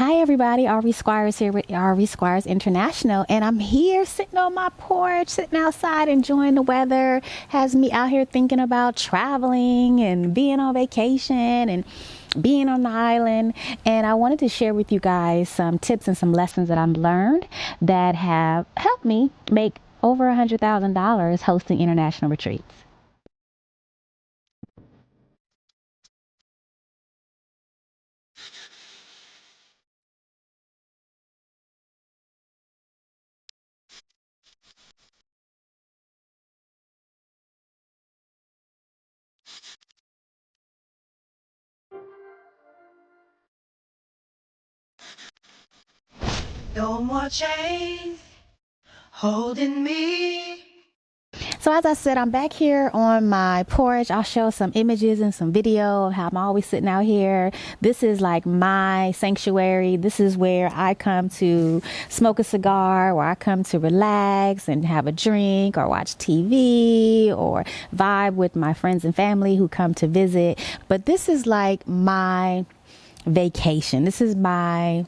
Hi everybody, RV Squires here with RV Squires International, and I'm here sitting on my porch, sitting outside enjoying the weather. Has me out here thinking about traveling and being on vacation and being on the island. And I wanted to share with you guys some tips and some lessons that I've learned that have helped me make over $100,000 hosting international retreats. No more chains holding me. So as I said, I'm back here on my porch. I'll show some images and some video of how I'm always sitting out here. This is like my sanctuary. This is where I come to smoke a cigar, where I come to relax and have a drink or watch TV or vibe with my friends and family who come to visit. But this is like my vacation. This is my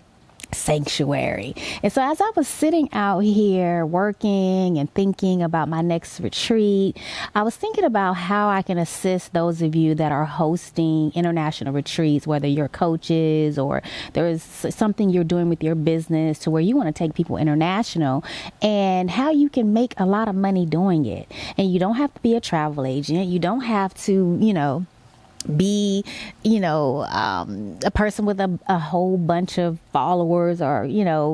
sanctuary. And so as I was sitting out here working and thinking about my next retreat, I was thinking about how I can assist those of you that are hosting international retreats, whether you're coaches or there is something you're doing with your business to where you want to take people international, and how you can make a lot of money doing it. And you don't have to be a travel agent. You don't have to, be a person with a whole bunch of followers or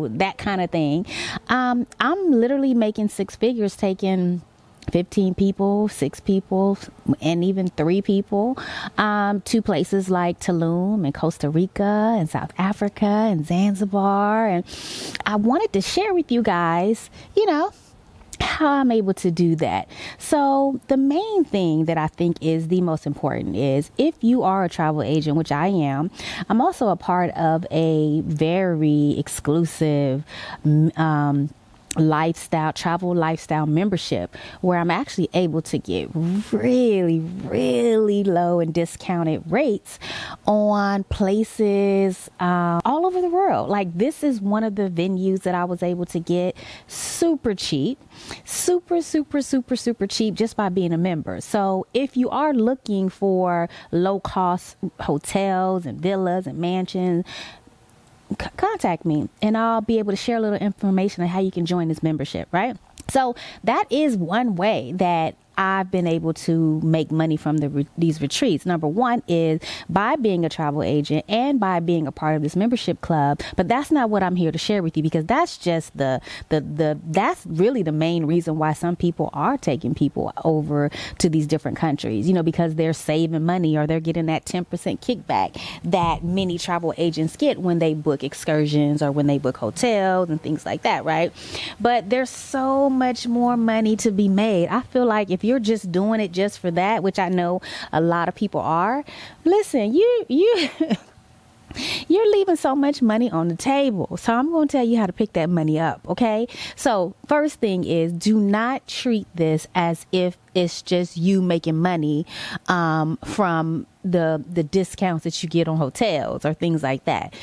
that kind of thing. I'm literally making six figures taking 15 people, 6 people, and even 3 people to places like Tulum and Costa Rica and South Africa and Zanzibar. And I wanted to share with you guys how I'm able to do that. So the main thing that I think is the most important is, if you are a travel agent, which I am, I'm also a part of a very exclusive travel lifestyle membership, where I'm actually able to get really low and discounted rates on places all over the world. Like, this is one of the venues that I was able to get super cheap, super cheap, just by being a member. So if you are looking for low cost hotels and villas and mansions, contact me and I'll be able to share a little information on how you can join this membership, right? So that is one way that I've been able to make money from these retreats. Number one is by being a travel agent and by being a part of this membership club. But that's not what I'm here to share with you, because that's just that's really the main reason why some people are taking people over to these different countries, because they're saving money or they're getting that 10% kickback that many travel agents get when they book excursions or when they book hotels and things like that, right? But there's so much more money to be made. I feel like if you're just doing it just for that, which I know a lot of people are, listen, you you're leaving so much money on the table. So I'm going to tell you how to pick that money up. Okay. So first thing is, do not treat this as if it's just you making money from the discounts that you get on hotels or things like that.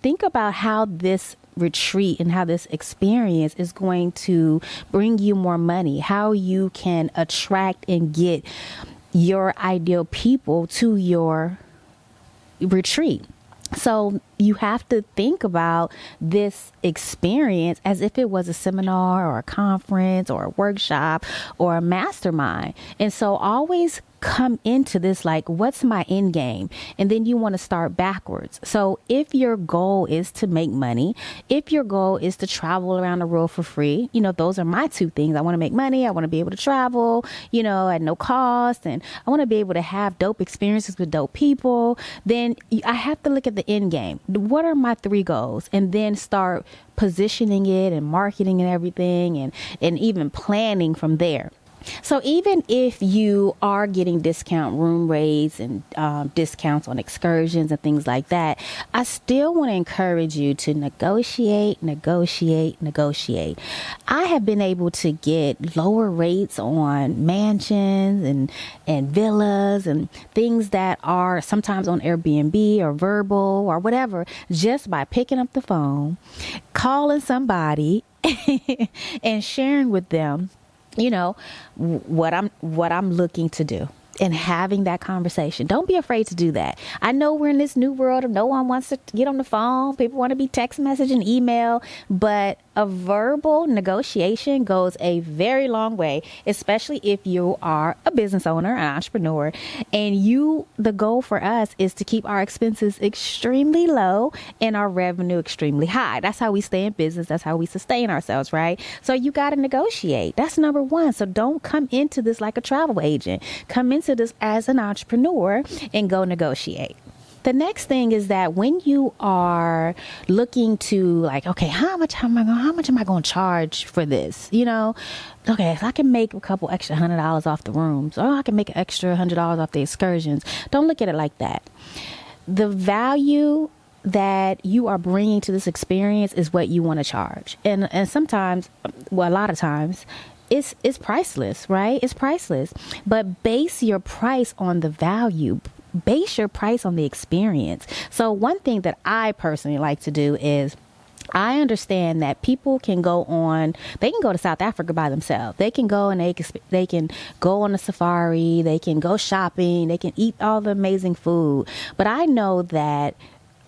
Think about how this retreat and how this experience is going to bring you more money, how you can attract and get your ideal people to your retreat. So you have to think about this experience as if it was a seminar or a conference or a workshop or a mastermind. And so always come into this like, what's my end game? And then you want to start backwards. So if your goal is to make money, if your goal is to travel around the world for free, those are my 2 things. I want to make money. I want to be able to travel, at no cost. And I want to be able to have dope experiences with dope people. Then I have to look at the end game. What are my 3 goals? And then start positioning it and marketing and everything and even planning from there. So even if you are getting discount room rates and discounts on excursions and things like that, I still want to encourage you to negotiate, negotiate, negotiate. I have been able to get lower rates on mansions and villas and things that are sometimes on Airbnb or Verbal or whatever, just by picking up the phone, calling somebody and sharing with them, what I'm looking to do, and having that conversation. Don't be afraid to do that. I know we're in this new world of no one wants to get on the phone. People want to be text message and email, but a verbal negotiation goes a very long way, especially if you are a business owner, an entrepreneur, and the goal for us is to keep our expenses extremely low and our revenue extremely high. That's how we stay in business. That's how we sustain ourselves, right? So you got to negotiate. That's number one. So don't come into this like a travel agent. Come into this as an entrepreneur and go negotiate. The next thing is that when you are looking to okay, how much am I going to charge for this? Okay, if I can make a couple extra $100 off the rooms, or I can make an extra $100 off the excursions. Don't look at it like that. The value that you are bringing to this experience is what you want to charge. And sometimes, well, a lot of times, it's priceless, right? It's priceless. But base your price on the value. Base your price on the experience. So one thing that I personally like to do is, I understand that people can go to South Africa by themselves. They can go and they can go on a safari. They can go shopping. They can eat all the amazing food. But I know that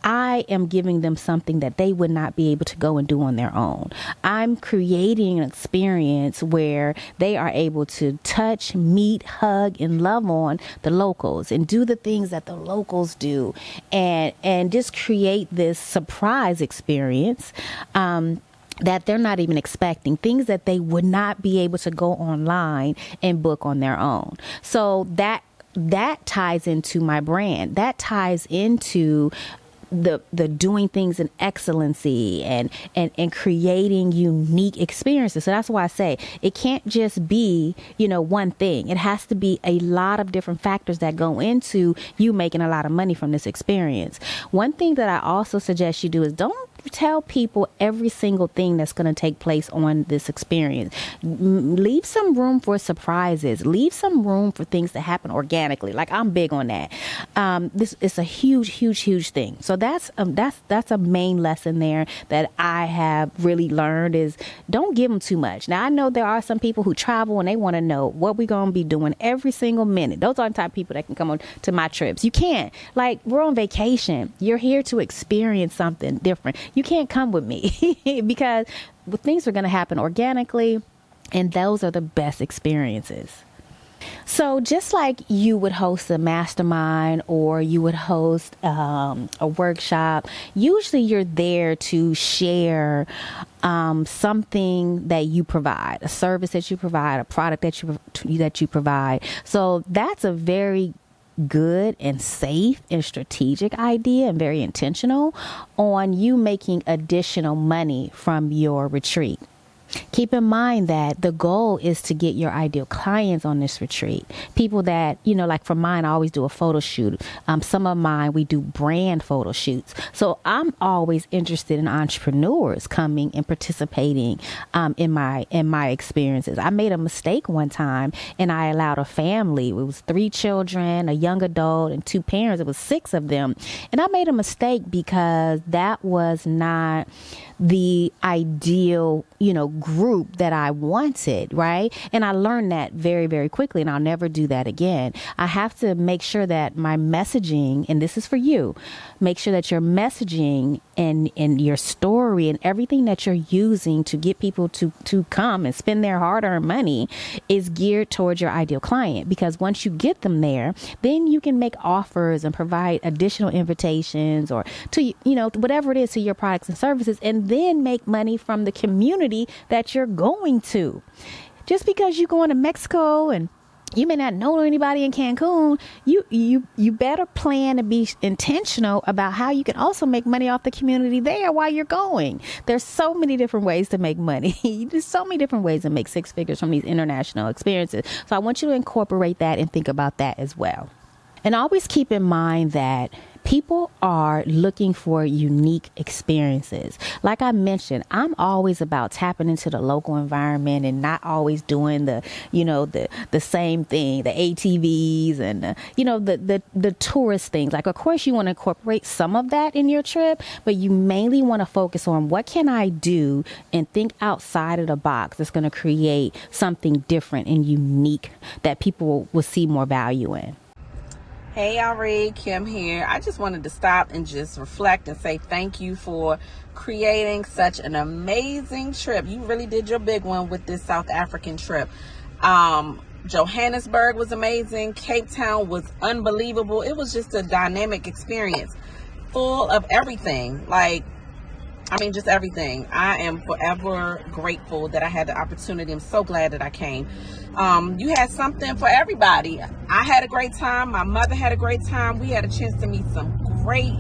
I am giving them something that they would not be able to go and do on their own. I'm creating an experience where they are able to touch, meet, hug, and love on the locals and do the things that the locals do, and just create this surprise experience that they're not even expecting, things that they would not be able to go online and book on their own. So that ties into my brand. That ties into the doing things in excellency and creating unique experiences. So that's why I say it can't just be, one thing. It has to be a lot of different factors that go into you making a lot of money from this experience. One thing that I also suggest you do is don't tell people every single thing that's going to take place on this experience. Leave some room for surprises. Leave some room for things to happen organically. Like, I'm big on that. This is a huge thing. So that's a main lesson there that I have really learned is don't give them too much. Now, I know there are some people who travel and they want to know what we're going to be doing every single minute. Those are the type of people that can come on to my trips. You can't. Like, we're on vacation. You're here to experience something different. You can't come with me because things are going to happen organically, and those are the best experiences. So just like you would host a mastermind or you would host a workshop, usually you're there to share something that you provide, a service that you provide, a product that you provide. So that's a very good and safe and strategic idea, and very intentional on you making additional money from your retreat. Keep in mind that the goal is to get your ideal clients on this retreat. People that, like for mine, I always do a photo shoot. Some of mine, we do brand photo shoots. So I'm always interested in entrepreneurs coming and participating in my experiences. I made a mistake one time and I allowed a family. It was 3 children, a young adult, and 2 parents. It was 6 of them. And I made a mistake because that was not the ideal, group that I wanted, right? And I learned that very, very quickly, and I'll never do that again. I have to make sure that my messaging, and this is for you, make sure that your messaging and your story and everything that you're using to get people to come and spend their hard-earned money is geared towards your ideal client. Because once you get them there, then you can make offers and provide additional invitations or to, whatever it is to your products and services, and then make money from the community that you're going to. Just because you're going to Mexico and You may not know anybody in Cancun. You better plan to be intentional about how you can also make money off the community there while you're going. There's so many different ways to make money. There's so many different ways to make six figures from these international experiences. So I want you to incorporate that and think about that as well. And always keep in mind that people are looking for unique experiences. Like I mentioned, I'm always about tapping into the local environment and not always doing the same thing, the ATVs and the tourist things. Like, of course, you want to incorporate some of that in your trip, but you mainly want to focus on what can I do and think outside of the box that's going to create something different and unique that people will see more value in. Hey, Ari, Kim here. I just wanted to stop and just reflect and say thank you for creating such an amazing trip. You really did your big one with this South African trip. Johannesburg was amazing. Cape Town was unbelievable. It was just a dynamic experience full of everything. Just everything. I am forever grateful that I had the opportunity. I'm so glad that I came. You had something for everybody. I had a great time. My mother had a great time. We had a chance to meet some great,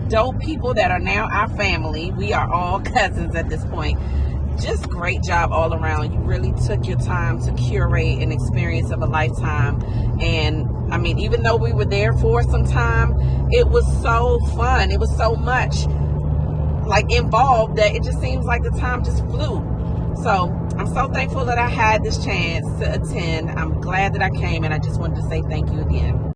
dope people that are now our family. We are all cousins at this point. Just great job all around. You really took your time to curate an experience of a lifetime. And even though we were there for some time, it was so fun. It was so much involved that it just seems like the time just flew. So I'm so thankful that I had this chance to attend. I'm glad that I came, and I just wanted to say thank you again.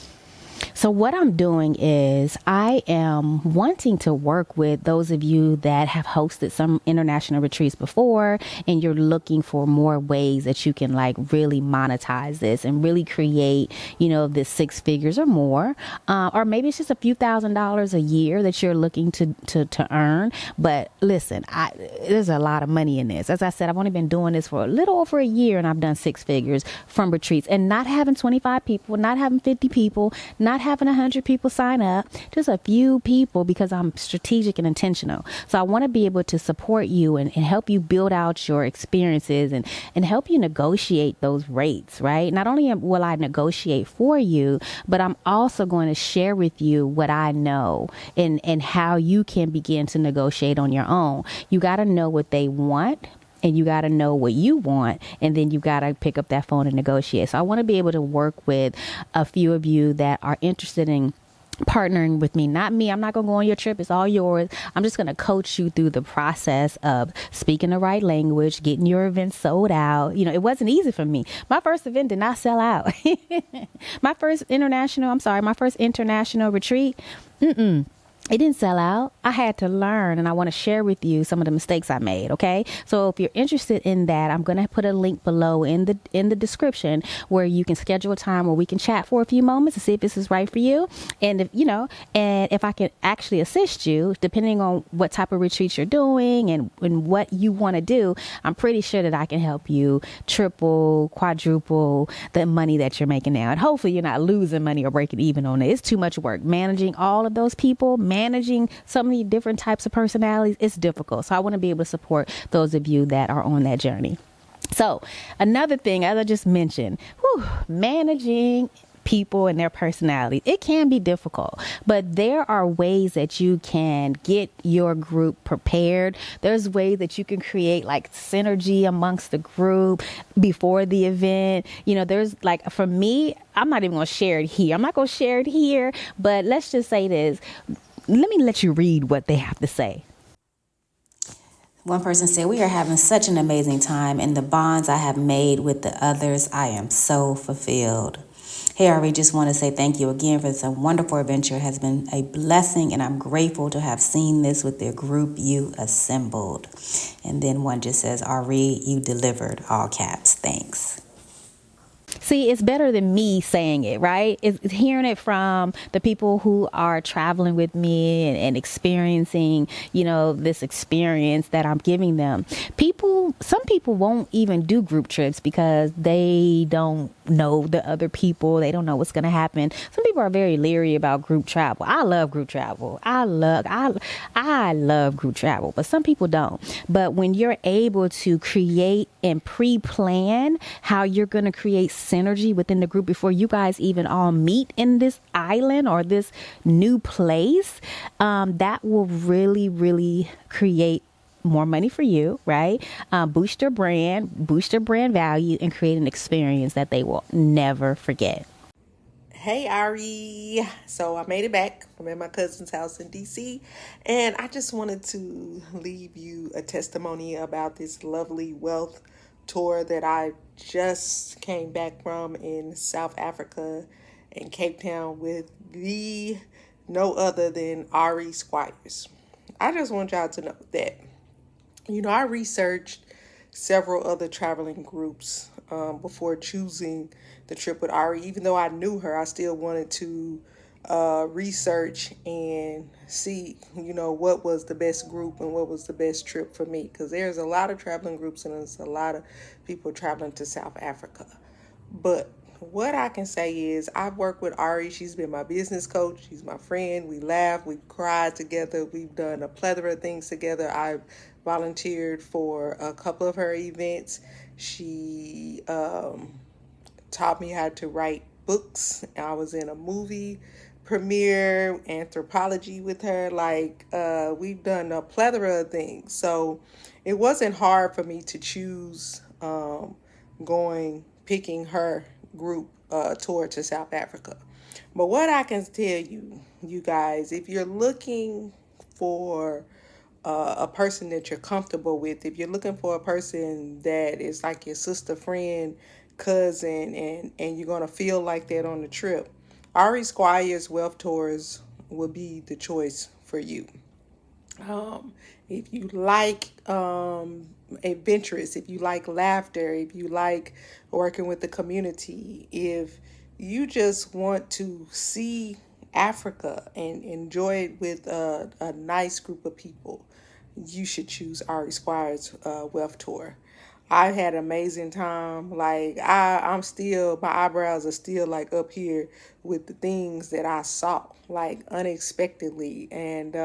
So what I'm doing is I am wanting to work with those of you that have hosted some international retreats before, and you're looking for more ways that you can really monetize this and really create, this six figures or more. Or maybe it's just a few $1,000s a year that you're looking to earn. But listen, there's a lot of money in this. As I said, I've only been doing this for a little over a year, and I've done six figures from retreats, and not having 25 people, not having 50 people, not having 100 people sign up, just a few people, because I'm strategic and intentional. So I want to be able to support you and help you build out your experiences and help you negotiate those rates, right? Not only will I negotiate for you, but I'm also going to share with you what I know and how you can begin to negotiate on your own. You got to know what they want, and you got to know what you want, and then you got to pick up that phone and negotiate. So I want to be able to work with a few of you that are interested in partnering with me. Not me. I'm not going to go on your trip. It's all yours. I'm just going to coach you through the process of speaking the right language, getting your event sold out. It wasn't easy for me. My first event did not sell out. My first international retreat, it didn't sell out. I had to learn, and I want to share with you some of the mistakes I made. Okay. So if you're interested in that, I'm going to put a link below in the description where you can schedule a time where we can chat for a few moments to see if this is right for you. And if I can actually assist you, depending on what type of retreat you're doing and what you want to do, I'm pretty sure that I can help you triple, quadruple the money that you're making now. And hopefully you're not losing money or breaking even on it. It's too much work managing all of those people, managing so many different types of personalities. It's difficult. So I want to be able to support those of you that are on that journey. So another thing, as I just mentioned, managing people and their personalities, it can be difficult, but there are ways that you can get your group prepared. There's ways that you can create synergy amongst the group before the event. There's for me, I'm not even going to share it here. I'm not going to share it here, but let's just say this. Let me let you read what they have to say. One person said, "We are having such an amazing time, and the bonds I have made with the others, I am so fulfilled." Hey, Ari, just want to say thank you again for this wonderful adventure. It has been a blessing, and I'm grateful to have seen this with the group you assembled. And then one just says, "Ari, you delivered," all caps. Thanks. See, it's better than me saying it, right? It's hearing it from the people who are traveling with me and experiencing, this experience that I'm giving them. Some people won't even do group trips because they don't know the other people. They don't know what's going to happen. Some people are very leery about group travel. I love group travel. I love group travel, but some people don't. But when you're able to create and pre-plan how you're going to create synergy within the group before you guys even all meet in this island or this new place, that will really, really create more money for you, right? Boost your brand value, and create an experience that they will never forget. Hey Ari, so I made it back. I'm at my cousin's house in DC, and I just wanted to leave you a testimony about this lovely wealth tour that I just came back from in South Africa and Cape Town with the no other than Ari Squires. I just want y'all to know that, I researched several other traveling groups before choosing the trip with Ari. Even though I knew her, I still wanted to research and see, what was the best group and what was the best trip for me. Because there's a lot of traveling groups and there's a lot of people traveling to South Africa. But what I can say is I've worked with Ari. She's been my business coach. She's my friend. We laugh. We've cried together. We've done a plethora of things together. I've volunteered for a couple of her events. She taught me how to write books. I was in a movie premiere, anthropology with her. We've done a plethora of things. So it wasn't hard for me to choose picking her group tour to South Africa. But what I can tell you, you guys, if you're looking for a person that you're comfortable with, if you're looking for a person that is like your sister, friend, cousin, and you're going to feel like that on the trip, Ari Squires Wealth Tours will be the choice for you. If you like adventurous, if you like laughter, if you like working with the community, if you just want to see Africa and enjoy it with a nice group of people, you should choose Ari Squires Wealth Tour. I had an amazing time. I'm still, my eyebrows are still up here with the things that I saw, unexpectedly. And,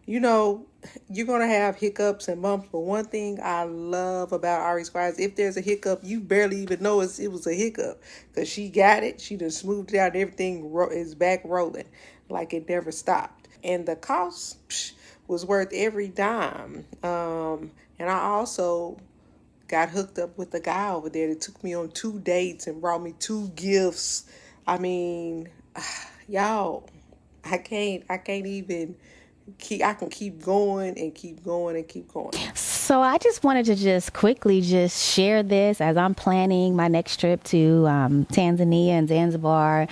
you're going to have hiccups and bumps. But one thing I love about Ari Squires, if there's a hiccup, you barely even know it was a hiccup. Because she got it. She just smoothed it out. Everything is back rolling. It never stopped. And the cost was worth every dime. And I also got hooked up with a guy over there that took me on 2 dates and brought me 2 gifts. I mean, y'all, I can't even I can keep going and keep going and keep going. So I just wanted to just quickly share this as I'm planning my next trip to Tanzania and Zanzibar,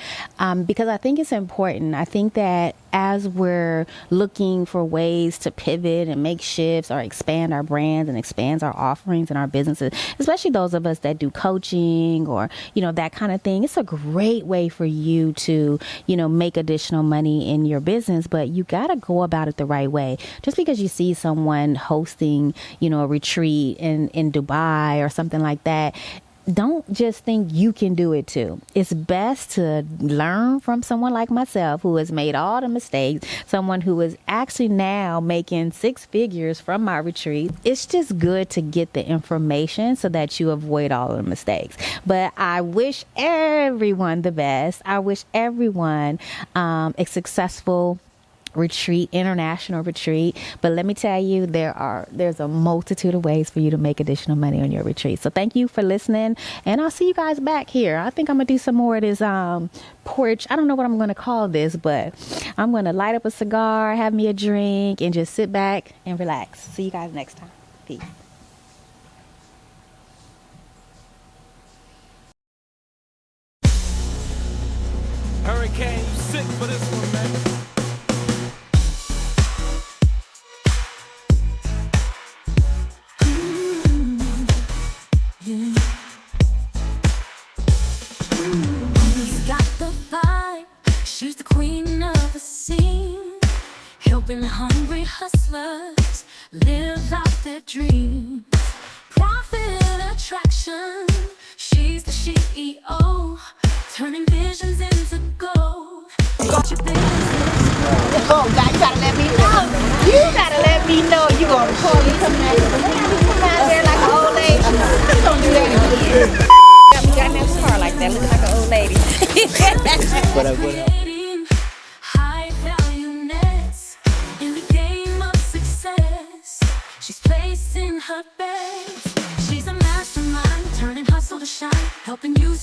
because I think it's important. I think that as we're looking for ways to pivot and make shifts or expand our brands and expand our offerings and our businesses, especially those of us that do coaching or, that kind of thing, it's a great way for you to, make additional money in your business, but you got to go about it the right way. Just because you see someone hosting, a retreat in Dubai or something like that, don't just think you can do it too. It's best to learn from someone like myself who has made all the mistakes, someone who is actually now making 6 figures from my retreat. It's just good to get the information so that you avoid all of the mistakes. But I wish everyone the best. I wish everyone a successful retreat, international retreat. But let me tell you, there's a multitude of ways for you to make additional money on your retreat. So thank you for listening, and I'll see you guys back here. I think I'm gonna do some more of this porch. I don't know what I'm gonna call this, but I'm gonna light up a cigar, have me a drink, and just sit back and relax. See you guys next time. Peace. Hurricane, you sick for this one, man. She's the queen of the scene, helping hungry hustlers live out their dreams. Profit attraction, she's the CEO, turning visions into gold. Got your business. Oh, God, you gotta let me know. You gotta let me know. You gonna record me coming out here. Come out there like an old lady. Please don't do that again. Got me got in this car like that, looking like an old lady. Creating high value nets in the game of success. She's placing her bets. She's a mastermind, turning hustle to shine, helping you.